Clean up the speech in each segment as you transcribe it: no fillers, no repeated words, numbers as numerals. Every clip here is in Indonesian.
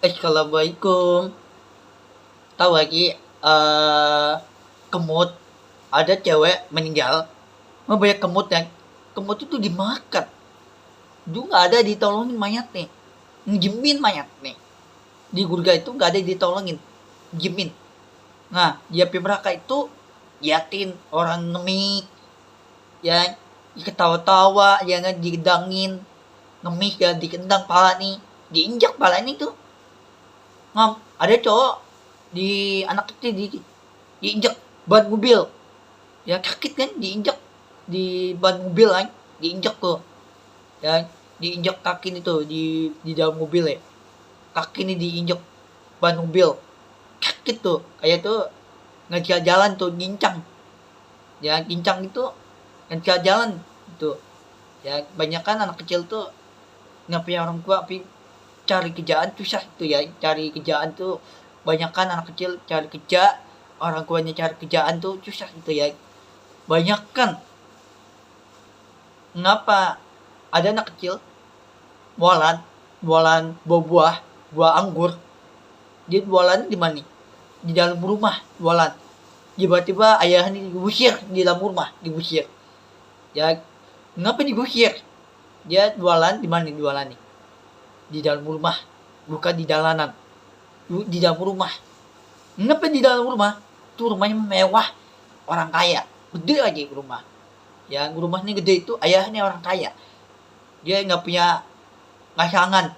Assalamualaikum. Tahu lagi kemut, ada cewek meninggal, banyak kemut dan kemut itu dimakan. Juga nggak ada ditolongin mayatnya, ngejemin mayat nih. Di surga itu nggak ada ditolongin, jemin. Nah, di api neraka itu yatin orang nemik, ya ketawa-tawa, ya didangin, ngemis ya dikendang pala nih, diinjak pala ini tuh. Ada cowok di anak kecil diinjak ban mobil, ya sakit kan, diinjak di ban mobil kan, diinjak tuh, ya diinjak kaki itu di dalam mobil ya, kaki ini diinjak ban mobil, sakit tuh, kayak tuh ngajak jalan tuh gincang, ya gincang itu ngajak jalan itu, ya banyak kan anak kecil tuh nggak punya orang tua, tapi cari kerjaan susah itu ya, cari kerjaan tuh banyak kan anak kecil cari kerja, orang tuanya cari kerjaan tuh susah itu ya, banyak kan. Kenapa ada anak kecil jualan jualan buah buah anggur, dia jualan di mana, di dalam rumah jualan, tiba-tiba ayahnya diusir, di dalam rumah diusir, ya kenapa diusir, dia jualan di mana, jualan nih di dalam rumah, bukan di jalanan, di dalam rumah. Kenapa di dalam rumah? Tuh rumahnya mewah, orang kaya, gede aja rumah. Ya rumahnya gede itu ayahnya orang kaya. Dia nggak punya ngasangan,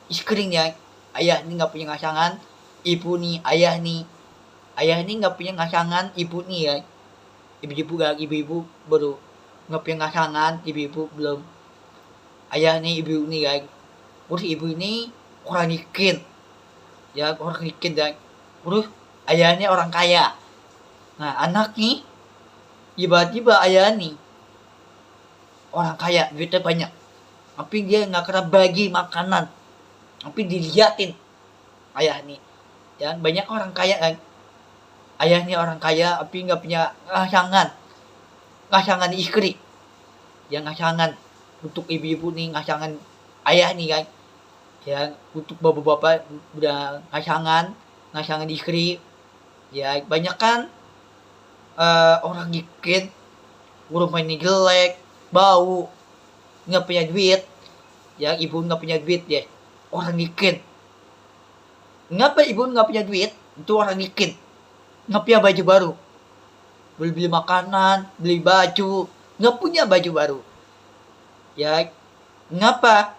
iskring ya. Ayah ini nggak punya ngasangan, ibu nih, ayah ini nggak punya ngasangan, ibu nih ya. Ibu-ibu baru nggak punya ngasangan, ibu-ibu belum. Ayah nih, ibu nih kan, terus ibu ini orang miskin, ya orang miskin dan terus ayahnya orang kaya. Nah anak nih tiba-tiba ayah nih orang kaya, duitnya banyak, tapi dia nggak kena bagi makanan, tapi diliatin ayah nih, ya banyak orang kaya kan, ayahnya orang kaya tapi nggak punya ngasangan istri, ya ngasangan untuk ibu-ibu nih, ngasangan ayah nih kan, ya untuk bapak-bapak udah ngasangan istri, ya banyak kan orang miskin, rumahnya jelek, bau, nggak punya duit, ya ibu nggak punya duit ya, orang miskin. Ngapa ibu nggak punya duit? Itu orang miskin, nggak punya baju baru, beli makanan, beli baju, nggak punya baju baru. Ya ngapa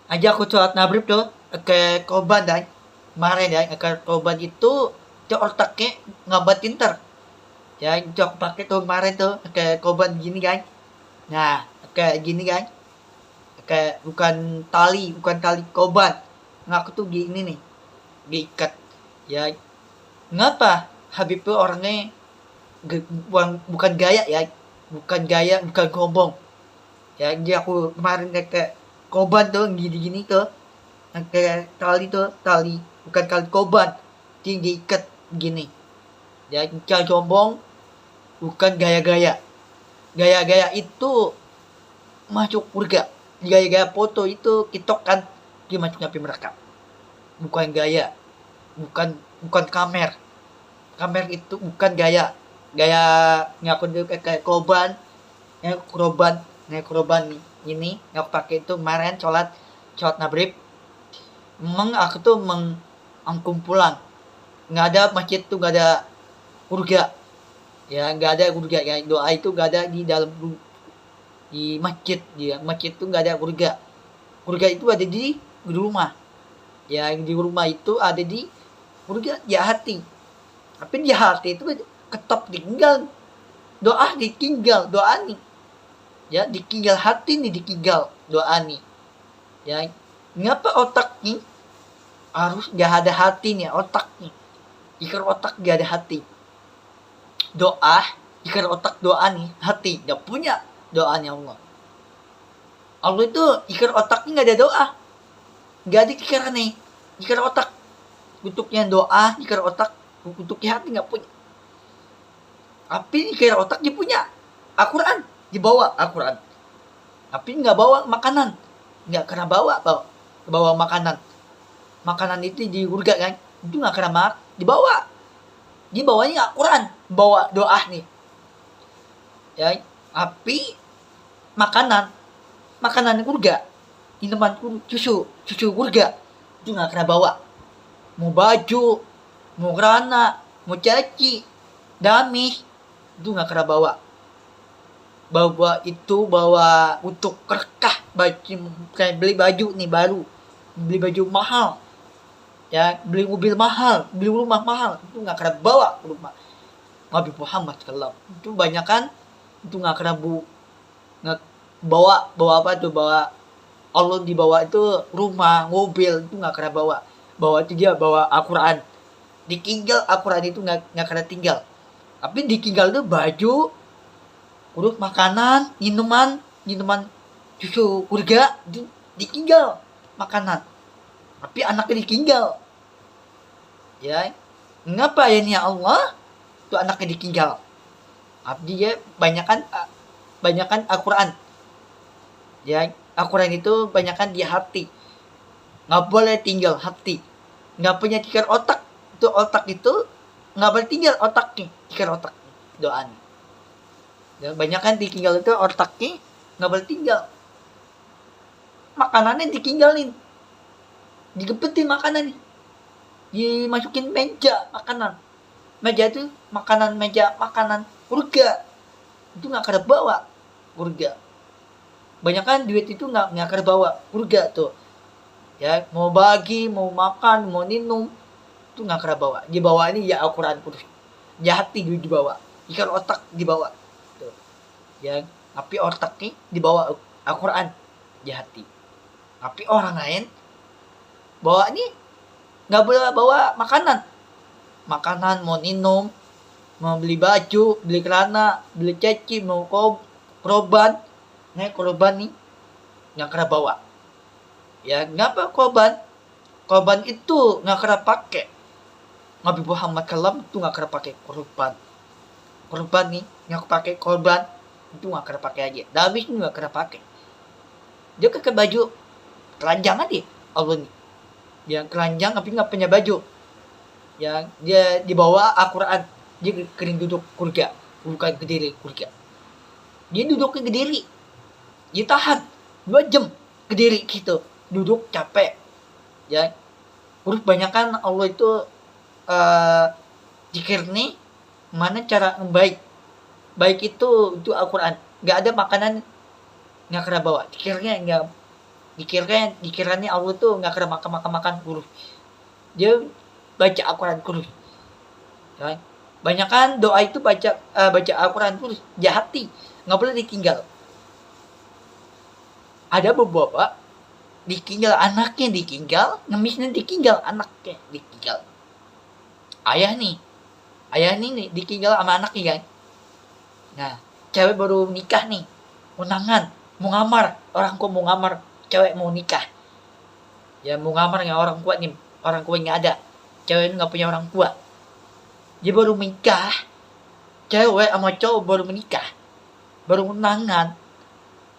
aja aku sholat maghrib tuh ke korban dan kemarin ya, ke korban itu otaknya ngabatin ter, ya itu aku pakai tuh kemarin tuh ke korban gini kan. Nah kayak gini kan, kayak bukan tali korban, ngaku tuh gini nih, diikat, ya ngapa Habib tuh orangnya bukan gaya ya, bukan gombong, ya dia aku kemarin kayak koban tuh gini tuh, kayak tali bukan tali koban, tinggi ikat gini, ya jangan sombong, bukan gaya-gaya itu masuk surga, gaya foto itu kitok kan, dia masuk api neraka, bukan gaya, bukan kamer itu bukan gaya ngaku kayak korban, korban ini yang aku pakai itu kemarin sholat maghrib, memang aku tuh mengangkum pulang, nggak ada masjid tuh, nggak ada surga, ya nggak ada surga ya, doa itu nggak ada di dalam di masjid tuh nggak ada surga itu ada di rumah, ya di rumah itu ada di surga di hati, tapi di hati itu ketop ditinggal, doa nih, ya ditinggal hati nih, ditinggal doa nih, ya ngapa otak nih harus gak ada hati nih, otak nih ikan otak gak ada hati, doa ikan otak, doa nih hati gak punya doanya Allah itu ikan otaknya gak ada doa, gak ada pikiran nih ikan otak, untuknya doa ikan otak, untuknya hati gak punya. Tapi dikira otak dia punya Al-Quran, dibawa Al-Quran. Tapi nggak bawa makanan, nggak kena bawa makanan. Makanan itu di surga kan, itu nggak kena dibawa. Dibawanya Al-Quran, bawa doa nih. Ya, tapi makanan surga, minuman susu surga, itu nggak kena bawa. Mau baju, mau kerana, mau caci, damis, itu nggak kena bawa. Bawa untuk kerkah, kayak beli baju nih baru, beli baju mahal, ya beli mobil mahal, beli rumah mahal, itu nggak kena bawa rumah. Nabi Muhammad SAW itu banyak kan, itu nggak kena nggak bawa apa tuh, bawa Allah dibawa itu rumah, mobil, itu nggak kena bawa itu dia bawa Al-Quran. Ditinggal Al-Quran itu nggak kena tinggal. Tapi ditinggal tuh baju, urut makanan, minuman susu surga, ditinggal makanan. Tapi anaknya ditinggal. Ya, ngapa ya nih Allah tuh anaknya ditinggal? Abdi ya banyakan Al-Quran. Ya, Al-Quran itu banyakan di hati. Nggak boleh tinggal hati. Nggak punya tikar otak. Itu otak itu nggak boleh tinggal otaknya, tikar otak doanya. Ya, banyakan ditinggal itu otaknya nggak boleh tinggal. Makanannya ditinggalin, digepetin makanannya, dimasukin meja makanan. Meja itu meja makanan surga, itu nggak kena bawa surga. Banyakan duit itu nggak kena bawa surga tuh. Ya, mau bagi, mau makan, mau minum, itu nggak kena bawa. Dibawa ini ya Al-Quran kudus. Ya hati dibawa, ikan otak dibawa. Tuh. Ya, tapi otak nih dibawa Al-Quran, ya hati. Tapi orang lain bawa ini nggak boleh bawa makanan mau minum, mau beli baju, beli celana, beli ceci, mau korban nih nggak kena bawa. Ya ngapa korban itu nggak kena pakai. Nabi Muhammad SAW itu nggak kena pakai korban nih, nggak pakai korban itu nggak kena pakai aja. Dabis itu nggak kena pakai. Dia pakai baju telanjang aja Allah nih. Dia telanjang tapi nggak punya baju. Yang dia dibawa Al-Quran, dia kering duduk kurga, bukan kediri kurga. Dia duduknya kediri, dia tahan 2 jam kediri gitu, duduk capek. Ya, urus banyakan Allah itu zikir nih, mana cara baik itu Al-Quran. Nggak ada makanan nggak kena bawa, dikirannya Allah tuh nggak kena makan kurus. Dia baca Al-Quran kurus. Ya. Banyakan doa itu baca Al-Quran kurus, jahati, nggak boleh ditinggal. Ada beberapa ditinggal anaknya, ngemisnya ditinggal anaknya, ditinggal. Ayah nih ditinggal sama anaknya kan. Nah, cewek baru nikah nih, undangan, mau ngamar, orang tua mau ngamar, cewek mau nikah. Ya mau ngamar nggak orang tua nggak ada, cewek nggak punya orang tua. Dia baru menikah, cewek sama cowok baru menikah, baru undangan,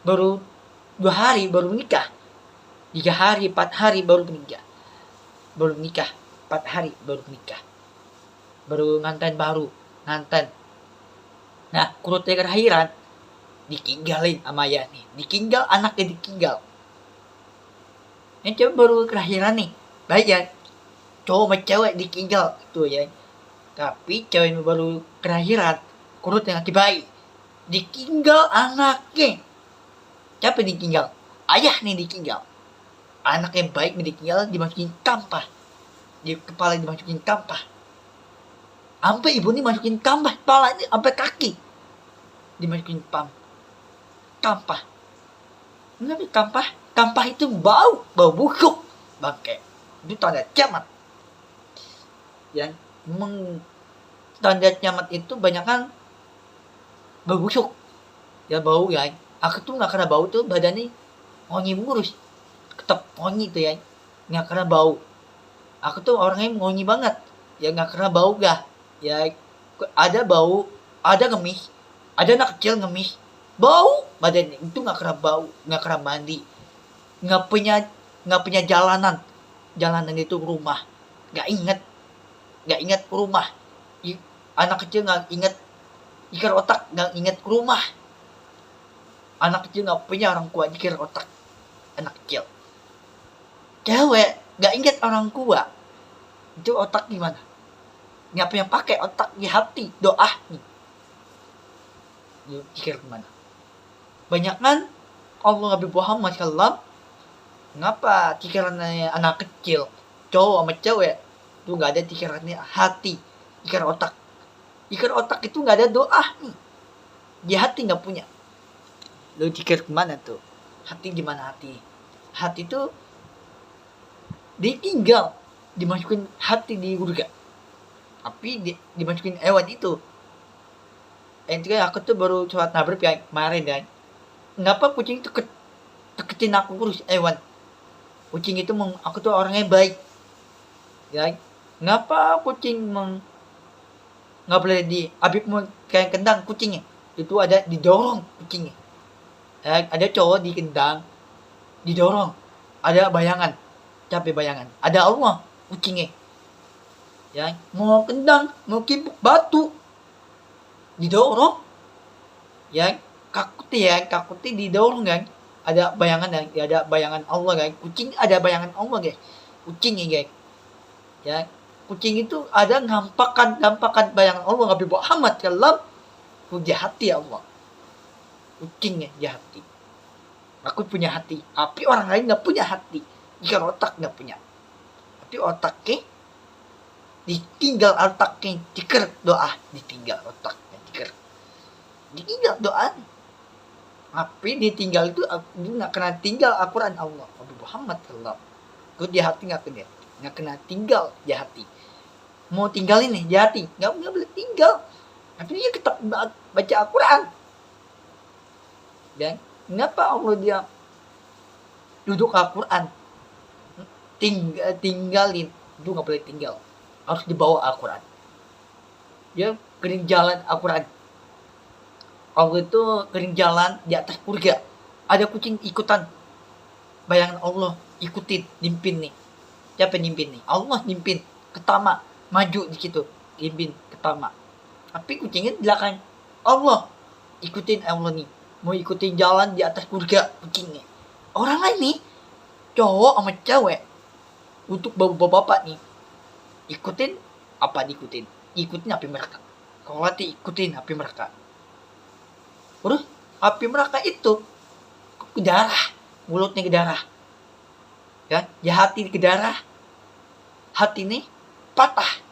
baru 2 hari baru menikah, 3 hari 4 hari baru menikah, 4 hari baru menikah, baru nganten. Nah, kurutnya kelahiran ditinggalin sama ayah nih, ditinggal anaknya ditinggal. Yang cewek baru kelahiran nih, baik ya, cowok sama cewek ditinggal tuh ya. Tapi cewek baru kelahiran, kurut yang bayi, ditinggal anaknya. Siapa ditinggal? Ayah nih ditinggal. Anak yang baik ditinggal, dimasukin kampah, di kepala dimasukin kampah. Sampai ibu nih masukin kampah, kepala ini sampai kaki dimasukin kampah. Kenapa kampah itu bau busuk, bangke. Itu tanda kiamat. Yang tanda kiamat itu banyak kan bau busuk, ya bau ya. Aku tuh nggak kena bau tuh, badannya wangi murus, ketep wangi tuh ya, nggak kena bau. Aku tuh orangnya wangi banget, ya nggak kena bau gak. Ya ada bau ada ngemis, ada anak kecil ngemis, bau badannya itu nggak kena bau, nggak kena mandi, nggak punya jalanan itu rumah, nggak inget rumah. Anak kecil nggak inget, dikir otak nggak inget rumah. Anak kecil nggak punya orang tua, dikir otak. Anak kecil, cewek nggak inget orang tua, itu otak gimana? Nggak punya pakai otak di hati doa nih. Dikir kemana? Banyak kan Allah Nabi Muhammad SAW, ngapa pikirannya anak kecil, cowok sama cewek itu nggak ada pikirannya hati, pikir otak. Pikir otak itu nggak ada doa nih, di hati nggak punya. Lu pikir kemana tuh? Hati gimana hati? Hati tuh ditinggal, dimasukin hati di surga, tapi dimasukin hewan itu. Itu aku tuh baru sholat maghrib ya kemarin ya. Kenapa kucing itu deketin aku terus hewan? Kucing itu aku tuh orangnya baik. Ya, kenapa kucing nggak boleh Habib mau kayak kendang kucingnya? Itu ada didorong kucingnya. Ya, ada cowok di kendang, didorong. Ada bayangan, capek bayangan. Ada Allah kucingnya. Ya, mau kendang, mau kipuk batu, didorong. Ya, kakuti didorong kan. Ada bayangan kan, ada bayangan Allah kan. Kucing ada bayangan Allah guys. Kucingnya guys. Ya, kucing itu ada ngampakan bayangan Allah Nabi Muhammad dalam hati Allah. Kucingnya hati. Aku punya hati, tapi orang lain nggak punya hati. Jika otak nggak punya, tapi otaknya ditinggal, otaknya diker doa, ditinggal otaknya ditinggal doa. Tapi ditinggal itu nggak kena tinggal Al-Quran Allah Nabi Muhammad Allah. Itu di hati nggak kena tinggal di hati. Mau tinggalin nih di hati, nggak boleh tinggal. Tapi dia tetap baca Al-Quran. Dan kenapa Allah dia duduk Al-Quran, tinggalin itu nggak boleh tinggal, harus dibawa Al-Quran. Dia kering jalan Al-Quran. Allah itu kering jalan di atas surga. Ada kucing ikutan. Bayangan Allah ikutin, nimpin nih. Siapa nimpin nih? Allah nimpin ke tamak, maju di situ, nimpin ke tamak. Tapi kucingnya di belakang Allah ikutin Allah nih. Mau ikutin jalan di atas surga kucingnya. Orang lain nih, cowok sama cewek, untuk bapak-bapak nih, ikutin apa diikutin? Ikutin api mereka. Kalau hati ikutin api mereka. Terus api mereka itu ke darah, mulutnya ke darah. Ya, hati ke darah. Hati ini patah.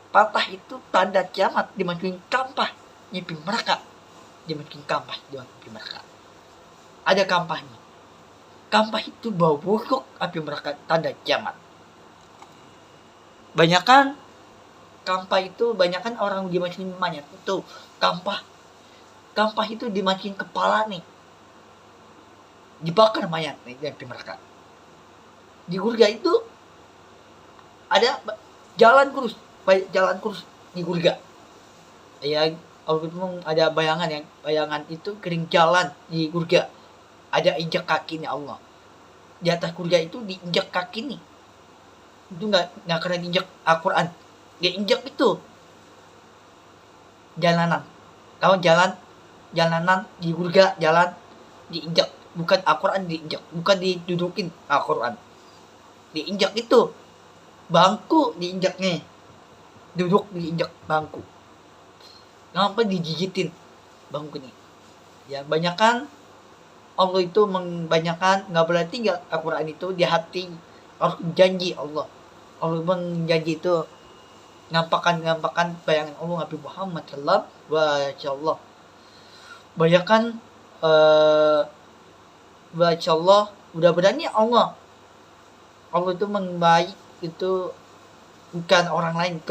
Patah itu tanda kiamat, dimasukin kampah api mereka. Dimasukin kampah di api mereka. Ada kampahnya. Kampah itu bau busuk api mereka, tanda kiamat. Banyakan kampah itu, banyakan orang dimasukin mayat itu kampah itu dimasukin kepala nih, dibakar mayat nih di api mereka. Di surga itu ada jalan kurus di surga. Ya, ada bayangan itu kering jalan di surga. Ada injak kakinya Allah. Di atas surga itu diinjak kaki nih. Itu nggak kena diinjak Al-Quran. Dia injak itu jalanan. Tahu jalanan di surga, jalan diinjak, bukan Al-Quran diinjak, bukan didudukin Al-Quran. Diinjak itu bangku, diinjaknya. Duduk diinjak bangku. Kenapa digigitin bangku nih? Ya, banyakan Allah itu membanyakan nggak boleh tinggal Al-Quran itu di hati. Harus janji Allah. Allah menjanji itu ngampakan bayangan Allah Nabi Muhammad SAW. Banyakan baca Allah, mudah-mudahan Allah itu membaik itu bukan orang lain,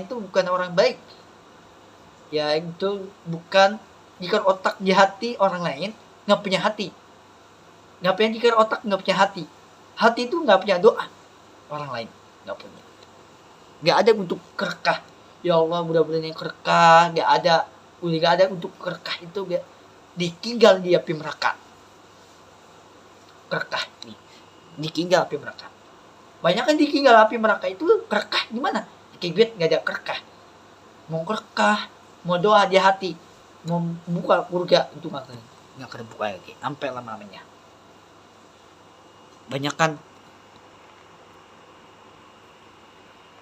itu bukan orang baik. Ya, itu bukan jika otak di hati orang lain nggak punya hati, nggak punya jika otak nggak punya hati itu nggak punya doa, orang lain nggak punya, nggak ada untuk kerekah Ya Allah, mudah-mudahan yang kerekah gak ada, udah gak ada untuk kerekah itu gak ditinggal di api neraka. Kerekah nih, ditinggal api neraka. Banyak kan ditinggal api neraka itu kerekah gimana? Kibet gak ada kerekah. Mau kerekah, mau doa di hati, mau buka surga itu nggak akan buka lagi sampai lama-lamanya. Banyak kan